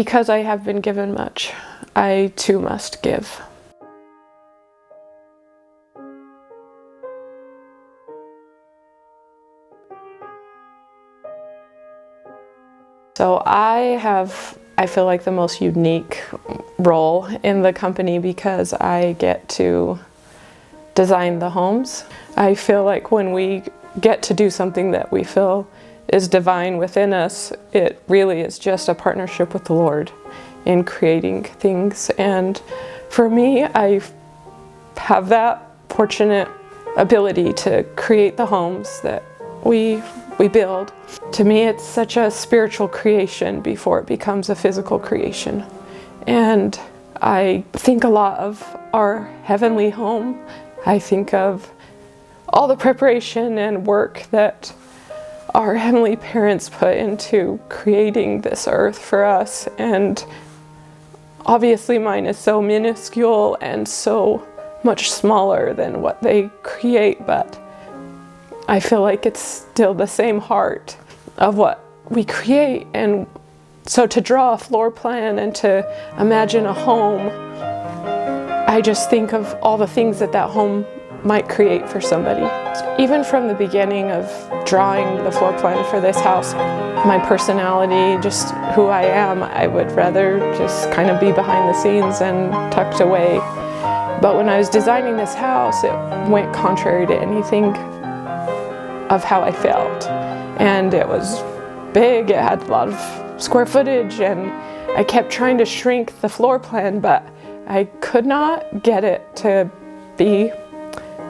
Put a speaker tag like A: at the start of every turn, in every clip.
A: Because I have been given much, I too must give. So I feel like the most unique role in the company because I get to design the homes. I feel like when we get to do something that we feel is divine within us, it really is just a partnership with the Lord in creating things. And for me, I have that fortunate ability to create the homes that we build. To me, it's such a spiritual creation before it becomes a physical creation. And I think a lot of our heavenly home. I think of all the preparation and work that our heavenly parents put into creating this earth for us. And obviously mine is so minuscule and so much smaller than what they create, but I feel like it's still the same heart of what we create. And so to draw a floor plan and to imagine a home, I just think of all the things that that home might create for somebody. Even from the beginning of drawing the floor plan for this house, my personality, just who I am, I would rather just kind of be behind the scenes and tucked away. But when I was designing this house, it went contrary to anything of how I felt. And it was big, it had a lot of square footage, and I kept trying to shrink the floor plan, but I could not get it to be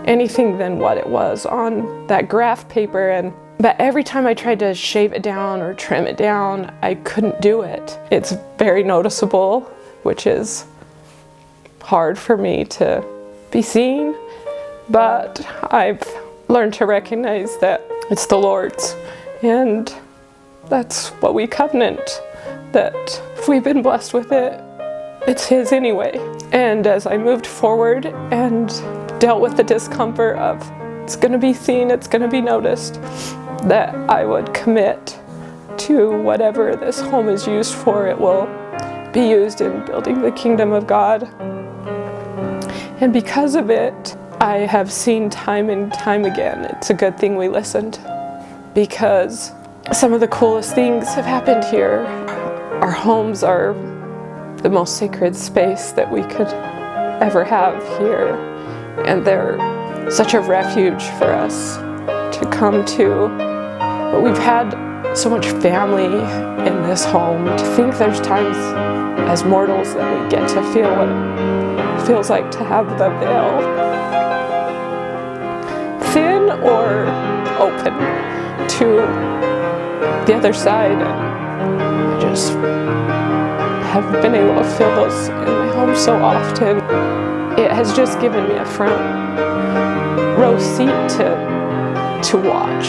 A: anything than what it was on that graph paper. But every time I tried to shave it down or trim it down, I couldn't do it. It's very noticeable, which is hard for me to be seen, but I've learned to recognize that it's the Lord's, and that's what we covenant, that if we've been blessed with it, it's His anyway. And as I moved forward and dealt with the discomfort of it's going to be seen, it's going to be noticed, that I would commit to whatever this home is used for, it will be used in building the kingdom of God. And because of it, I have seen time and time again, it's a good thing we listened, because some of the coolest things have happened here. Our homes are the most sacred space that we could ever have here, and they're such a refuge for us to come to. But we've had so much family in this home. To think there's times as mortals that we get to feel what it feels like to have the veil thin or open to the other side, and I just have been able to feel those in my home so often. It has just given me a front row seat to watch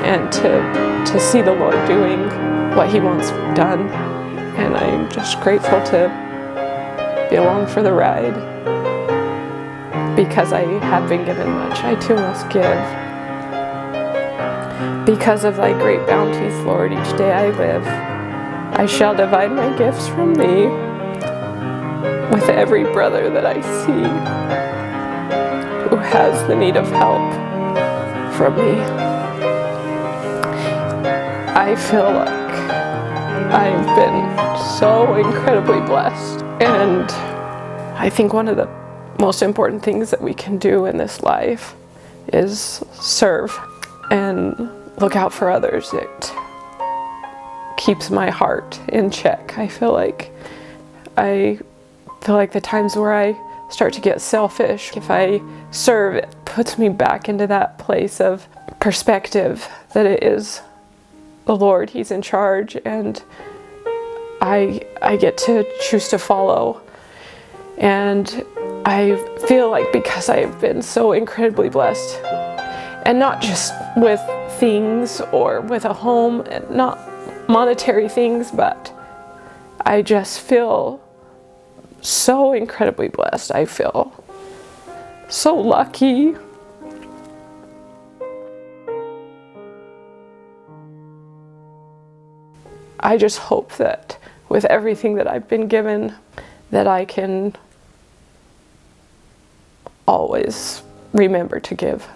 A: and to see the Lord doing what He wants done, and I'm just grateful to be along for the ride. Because I have been given much, I too must give. Because of Thy great bounties, Lord, each day I live, I shall divide my gifts from Thee with every brother that I see who has the need of help from me. I feel like I've been so incredibly blessed, and I think one of the most important things that we can do in this life is serve and look out for others. It keeps my heart in check. I feel like the times where I start to get selfish, if I serve, it puts me back into that place of perspective that it is the Lord, He's in charge, and I get to choose to follow. And I feel like because I've been so incredibly blessed, and not just with things or with a home, and not monetary things, but I just feel so incredibly blessed. I feel so lucky. I just hope that with everything that I've been given, that I can always remember to give.